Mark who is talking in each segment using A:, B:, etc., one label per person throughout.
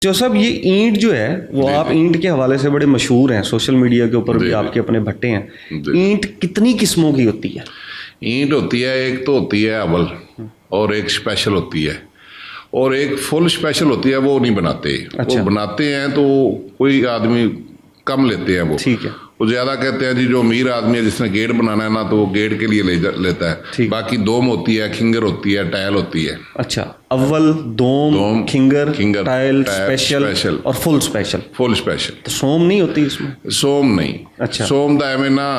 A: जो साहब ये ईंट जो है वो आप ईंट के हवाले से बड़े मशहूर हैं, सोशल मीडिया के ऊपर भी आपके अपने भट्टे हैं। ईंट कितनी किस्मों की होती है?
B: ईंट होती है, एक तो होती है अव्वल और एक स्पेशल होती है और एक फुल स्पेशल होती है, वो नहीं बनाते।
A: अच्छा।
B: वो बनाते हैं तो कोई आदमी कम लेते हैं,
A: ठीक है।
B: वो ज़्यादा कहते हैं जी जो अमीर आदमी है जिसने गेट बनाना है ना तो वो गेट के लिए लेता है। बाकी दोम होती है, खिंगर होती है, टाइल होती है।
A: अच्छा, अव्वल, दोम, खिंगर, टाइल, स्पेशल और फुल स्पेशल।
B: फुल स्पेशल
A: तो सोम नहीं होती इसमें?
B: सोम नहीं।
A: अच्छा।
B: सोम का एवं ना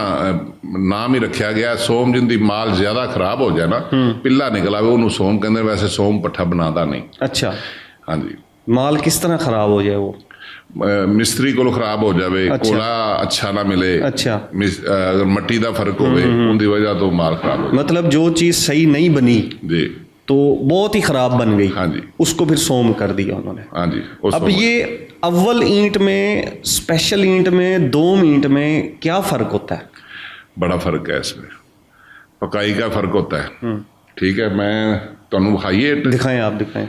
B: नाम ही रखा गया। सोम जिंदी माल ज्यादा खराब हो जाए ना, पिल्ला निकल आवे, उन्होंने सोम कहते, वैसे सोम पट्ठा बनाता नहीं।
A: अच्छा।
B: हाँ जी।
A: माल किस तरह खराब हो जाए? वो
B: मिस्त्री को खराब हो जाए,
A: अच्छा।
B: कोला अच्छा ना मिले,
A: अच्छा।
B: अगर मट्टी का फर्क हो उनकी वजह तो माल खराब हो जाए।
A: मतलब जो चीज़ सही नहीं बनी
B: जी
A: तो बहुत ही खराब बन गई।
B: हाँ जी।
A: उसको फिर सोम कर दिया उन्होंने।
B: हाँ जी।
A: अब ये अव्वल ईंट में, स्पेशल ईंट में, दोम ईंट में क्या फ़र्क होता है? बड़ा
B: फर्क है इसमें, पकाई का फर्क होता है। ठीक है, मैं तुहानू दिखाइए।
A: दिखाएं, आप दिखाएं।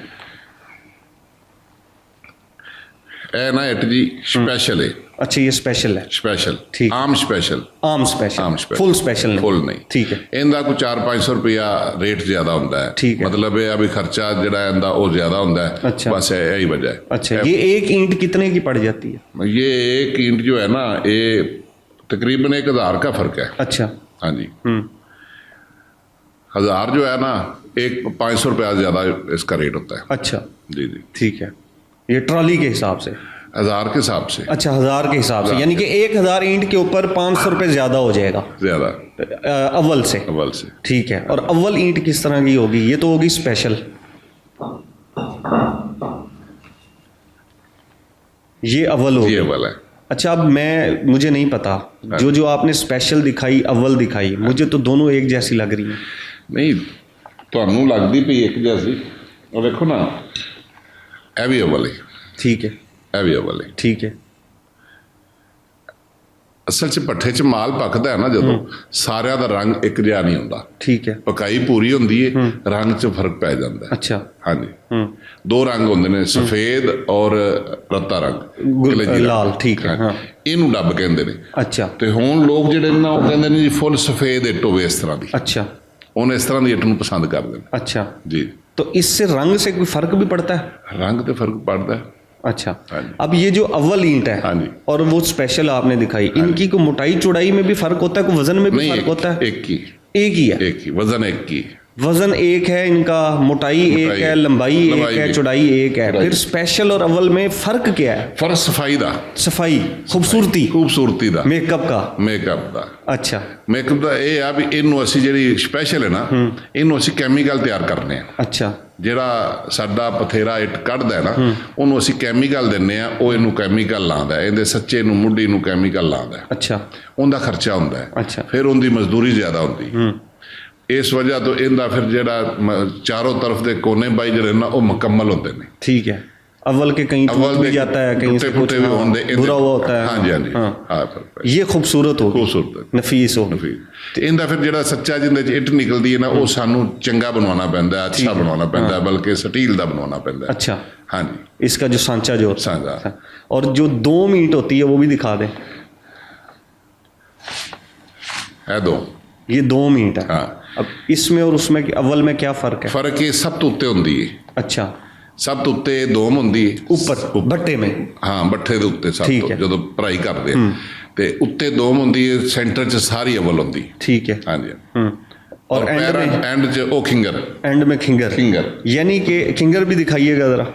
B: ए ना इट जी स्पेशल है।
A: अच्छा, ये स्पेशल है।
B: स्पेशल
A: ठीक।
B: आम स्पेशल।
A: आम स्पेशल।
B: आम स्पेशल।
A: फुल स्पेशल नहीं।
B: फुल नहीं।
A: ठीक है।
B: इनका कोई 400-500 रुपया रेट ज्यादा होता है।
A: ठीक है।
B: मतलब ये अभी खर्चा जरा इनका वो ज्यादा होता है।
A: अच्छा।
B: बस यही वजह है।
A: अच्छा, ये एक ईंट कितने की पड़ जाती है?
B: ये एक ईंट जो है ना, ये तकरीबन 1000 का फर्क है।
A: अच्छा।
B: हाँ जी। 1000 जो है ना, एक 500 रुपया ज्यादा इसका रेट होता है।
A: अच्छा
B: जी जी।
A: ठीक है। ये ट्रॉली के हिसाब से?
B: 1000 के हिसाब से।
A: अच्छा, 1000 के हिसाब से, यानी कि 1000 ईंट के ऊपर 500 रुपये ज्यादा हो जाएगा
B: ज्यादा
A: अव्वल से।
B: अव्वल से।
A: ठीक है। और अव्वल ईंट किस तरह की होगी? ये तो होगी स्पेशल। ये अव्वल होगी।
B: ये अव्वल है।
A: अच्छा, अब मुझे नहीं पता, जो आपने स्पेशल दिखाई, अव्वल दिखाई, मुझे तो दोनों एक जैसी लग रही हैं।
B: नहीं, ਤੁਹਾਨੂੰ लगती पई एक जैसी। और देखो ना, ਇਹ भी अव्वल है।
A: ठीक है।
B: ਇਹ भी अव्वल है।
A: ठीक है।
B: असल च भट्ठे च माल पकदा है ना ਜਦੋਂ, ਸਾਰਿਆਂ ਦਾ रंग एक जिहा नहीं ਹੁੰਦਾ।
A: ठीक है।
B: पकाई पूरी ਹੁੰਦੀ है, रंग च फर्क पै ਜਾਂਦਾ है।
A: अच्छा।
B: हाँ जी। दो रंग ਹੁੰਦੇ ਨੇ, सफेद और रत्ता रंग,
A: लाल। ठीक है। हाँ।
B: ਇਹਨੂੰ ਡੱਬ ਕਹਿੰਦੇ ਨੇ।
A: अच्छा।
B: ਤੇ ਹੁਣ ਲੋਕ ਜਿਹੜੇ ਨੇ ਉਹ ਕਹਿੰਦੇ ਨੇ ਜੀ ਫੁੱਲ ਸਫੇਦ ਇੱਟ ਹੋਵੇ ਇਸ ਤਰ੍ਹਾਂ ਦੀ।
A: अच्छा।
B: ਉਹਨੇ ਇਸ ਤਰ੍ਹਾਂ ਦੀ ਇੱਟ ਨੂੰ ਪਸੰਦ ਕਰਦੇ ਨੇ।
A: अच्छा।
B: जी।
A: तो इससे रंग से कोई फर्क भी पड़ता है?
B: रंग तो फर्क पड़ता है।
A: अच्छा। अब ये जो अव्वल ईंट है,
B: हाँ जी,
A: और वो स्पेशल आपने दिखाई, इनकी को मोटाई चौड़ाई में भी फर्क होता है, कोई वजन में भी फर्क होता है?
B: एक ही।
A: एक ही है।
B: एक ही वजन, एक ही
A: वजन एक है इनका, मोटाई एक है, लंबाई एक है, चौड़ाई एक है। फिर स्पेशल और अव्वल में फर्क क्या है?
B: फर्क सफाई दा,
A: सफाई, खूबसूरती
B: दा,
A: मेकअप दा। अच्छा।
B: मेकअप दा ये आ भी इनू असी ਜਿਹੜੀ स्पेशल है ना, इनू असी कैमिकल तैयार करने हैं।
A: अच्छा।
B: ਜਿਹੜਾ ਸਾਡਾ ਪਥੇਰਾ ਇੱਟ ਕੱਢਦਾ ਹੈ ਨਾ, ਉਹਨੂੰ ਅਸੀਂ ਕੈਮੀਕਲ ਦਿੰਨੇ ਆ, ਉਹ ਇਹਨੂੰ ਕੈਮੀਕਲ ਲਾਉਂਦਾ ਹੈ, ਇਹਦੇ ਸੱਚੇ ਨੂੰ ਮੁੱਢੀ ਨੂੰ ਕੈਮੀਕਲ ਲਾਉਂਦਾ ਹੈ।
A: ਅੱਛਾ।
B: ਉਹਦਾ ਖਰਚਾ ਹੁੰਦਾ ਹੈ।
A: ਅੱਛਾ।
B: ਫਿਰ ਉਹਦੀ ਮਜ਼ਦੂਰੀ ਜ਼ਿਆਦਾ ਹੁੰਦੀ। ਇਸ ਵਜ੍ਹਾ ਤੋਂ ਇਹਦਾ ਫਿਰ ਜਿਹੜਾ ਚਾਰੋਂ ਤਰਫ ਦੇ कोने ਬਾਈ ਜਿਹੜੇ ਨਾ, ਉਹ ਮੁਕੰਮਲ ਹੁੰਦੇ ਨੇ।
A: ठीक है। अव्वल के कहीं टूट भी जाता है, कहीं से कुछ बुरा हुआ होता है।
B: हाँ जी, हाँ जी। हाँ,
A: ये खूबसूरत हो,
B: खूबसूरत,
A: नफीस हो।
B: ਤੇ ਇਹਦਾ ਫਿਰ ਜਿਹੜਾ ਸੱਚਾ ਜਿੰਦੇ ਚ ਇੱਟ ਨਿਕਲਦੀ ਹੈ ਨਾ, ਉਹ ਸਾਨੂੰ ਚੰਗਾ ਬਣਵਾਉਣਾ ਪੈਂਦਾ, ਅੱਛਾ ਬਣਵਾਉਣਾ ਪੈਂਦਾ, ਬਲਕਿ ਸਟੀਲ ਦਾ ਬਣਵਾਉਣਾ ਪੈਂਦਾ।
A: अच्छा।
B: हाँ जी।
A: इसका जो सांचा जो होता
B: सांचा।
A: है, और जो दोम ईंट होती है वो भी दिखा दें।
B: है दो,
A: ये दोम ईंट है।
B: हाँ।
A: अब इसमें और उसमें अव्वल में क्या फर्क है?
B: फर्क ये सब तो उत्ते होंदी है।
A: अच्छा।
B: सब तो उत्ते दोम होंदी
A: ऊपर भट्टे में।
B: हाँ, भट्ठे दे उत्ते सब तो ਜਦੋਂ ਭਰਾਈ ਕਰਦੇ ਤੇ ਉੱਤੇ ਦੋਮ ਹੁੰਦੀ ਹੈ, ਸੈਂਟਰ 'ਚ ਸਾਰੀ ਅਵਲ ਹੁੰਦੀ।
A: ठीक है।
B: हाँ जी।
A: और
B: एंड च ओ खिंगर।
A: एंड में खिंगर। यानी कि खिंगर भी दिखाइएगा जरा।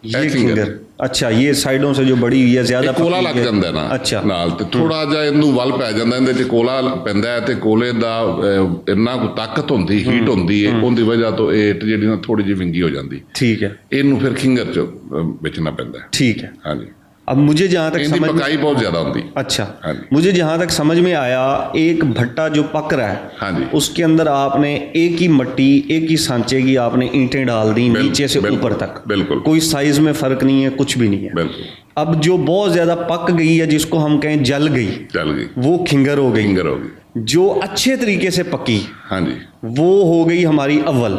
A: ये खिंगर। अच्छा, ये साइडों से जो बड़ी हुई है, ज्यादा
B: कोला लग जाता है ना।
A: अच्छा।
B: नाल ते थोड़ा जिहा ਇਹਨੂੰ ਵੱਲ ਪੈ ਜਾਂਦਾ, ਇਹਦੇ 'ਚ ਕੋਲਾ ਪੈਂਦਾ ਹੈ ਤੇ ਕੋਲੇ ਦਾ ਇੰਨਾ ਕੁ ਤਾਕਤ ਹੁੰਦੀ, ਹੀਟ ਹੁੰਦੀ ਹੈ, ਉਹਦੀ ਵਜ੍ਹਾ ਤੋਂ ਇਹ ਇੱਟ ਜਿਹੜੀ ਨਾ ਥੋੜੀ ਜਿਹੀ ਵਿੰਗੀ ਹੋ ਜਾਂਦੀ।
A: ठीक है।
B: ਇਹਨੂੰ ਫਿਰ ਖਿੰਗਰ 'ਚ ਵੇਚਣਾ ਪੈਂਦਾ।
A: ठीक है।
B: हाँ जी।
A: अब मुझे जहाँ तक समझ,
B: पकाई बहुत ज्यादा होती।
A: अच्छा।
B: हाँ जी।
A: मुझे जहाँ तक समझ में आया, एक भट्टा जो पक रहा है,
B: हाँ जी,
A: उसके अंदर आपने एक ही मट्टी, एक ही सांचे की आपने ईंटें डाल दी, नीचे से ऊपर तक।
B: बिल्कुल।
A: कोई साइज में फर्क नहीं है, कुछ भी नहीं है।
B: बिल्कुल।
A: अब जो बहुत ज्यादा पक गई है, जिसको हम कहें जल गई,
B: जल गई,
A: वो खिंगर हो गई।
B: खिंगर हो गई।
A: जो अच्छे तरीके से पकी
B: हाँ जी,
A: वो हो गई हमारी अव्वल।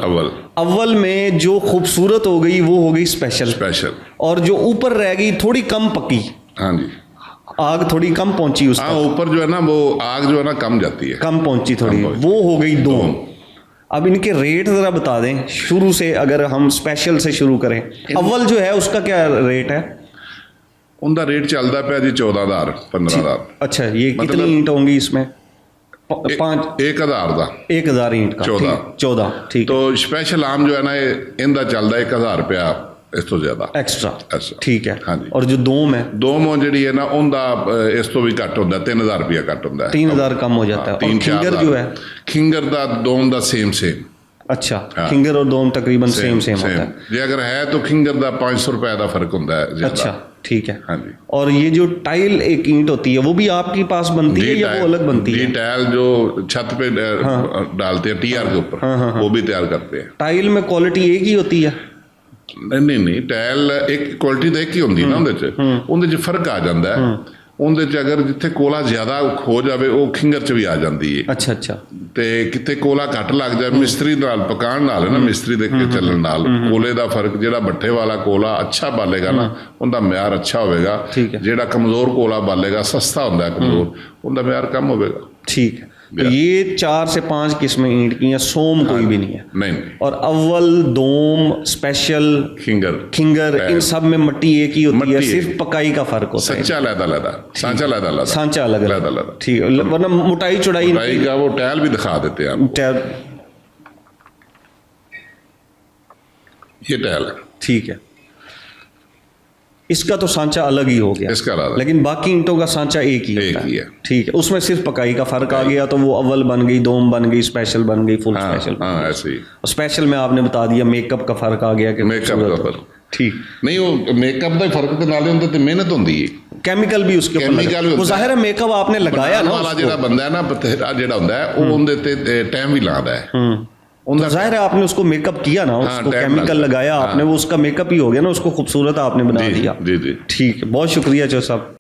A: अव्वल में जो खूबसूरत हो गई वो हो गई स्पेशल। और जो ऊपर रह गई थोड़ी कम पकी,
B: हाँ जी,
A: आग थोड़ी कम पहुंची उसका,
B: हाँ ऊपर जो है ना वो आग जो है ना कम जाती है,
A: कम पहुंची थोड़ी, वो हो गई दोम। अब इनके रेट ज़रा बता दें शुरू से, अगर हम स्पेशल से शुरू करें। अव्वल जो है उसका क्या रेट है?
B: उनका रेट चलता पाया जी 14,000 15,000।
A: अच्छा, ये
B: मतलब
A: कितनी ईंट होंगी इसमें?
B: 1,000 का
A: 1,000 ईंट का 14 ठीक।
B: तो स्पेशल आम जो है ना इनका चलता 1,000 रुपया इस तो ज्यादा
A: एक्स्ट्रा, ठीक है।
B: हाँ जी।
A: और जो दोम है,
B: दोम जी है ना उनका इस तो भी घट होता, 3,000 रुपया घट होता है,
A: 3,000 कम हो जाता है। और खिंगर जो है,
B: खिंगर का दोम का सेम।
A: अच्छा, खिंगर और दोम तकरीबन सेम होता है।
B: जे अगर है तो खिंगर का 500 रुपए का फर्क होता है।
A: अच्छा, ठीक है।
B: हाँ जी।
A: और ये जो टाइल एक ईंट होती है वो भी आपके पास बनती है या वो अलग बनती है?
B: टाइल जो छत पे डालते हैं टीआर के ऊपर, वो भी तैयार करते हैं।
A: टाइल में क्वालिटी एक ही होती है?
B: नहीं, टाइल एक क्वालिटी तो एक ही होती ना, उनके फर्क आ जाता है। उनके अगर जिथे कोला ज्यादा खो जाए वो खिंगर च भी आ जाती है।
A: अच्छा।
B: ते किते कोला घट लग जाए मिस्त्री नाल पकान नाल ना, मिस्त्री दे के चलन नाल कोले दा फर्क, जेड़ा भट्ठे वाला कोला अच्छा बालेगा ना उनका म्यार अच्छा होगा, जेड़ा कमजोर कोला बालेगा सस्ता होता है कमजोर, उनका म्यार कम होगा।
A: ठीक है। तो ये 4 से 5 किस्में ईंट की हैं, सोम कोई भी नहीं है।
B: नहीं।
A: और अव्वल, दोम, स्पेशल, खिंगर इन सब में मट्टी एक ही होती है, सिर्फ पकाई का फर्क होता है।
B: सच्चा लैदा सांचा अलग।
A: ठीक है, वरना मोटाई चौड़ाई
B: का वो टाइल भी दिखा देते हैं
A: टाइल।
B: ये टाइल है,
A: ठीक है। इसका तो सांचा अलग ही हो गया,
B: इसका अलग,
A: लेकिन बाकी ईंटों का सांचा एक ही होता है। ठीक है, उसमें सिर्फ पकाई का फर्क आ गया, तो वो अव्वल बन गई, दोम बन गई, स्पेशल बन गई, फुल स्पेशल।
B: हाँ ऐसे ही।
A: स्पेशल में आपने बता दिया मेकअप का फर्क आ गया कि
B: मेकअप का फर्क
A: ठीक
B: नहीं, वो मेकअप का फर्क तो नाले होंदे ते मेहनत होंदी है,
A: केमिकल भी उसके ऊपर, वो जाहिर है मेकअप आपने लगाया ना,
B: वाला जेड़ा बंदा है ना बतेरा जेड़ा होंदा है वो उनदे ते टाइम भी लादा है।
A: तो जाहिर है आपने उसको मेकअप किया ना, उसको केमिकल लगाया आपने, वो उसका मेकअप ही हो गया ना, उसको खूबसूरत आपने बना दिया।
B: जी।
A: ठीक है, बहुत शुक्रिया चौ साहब।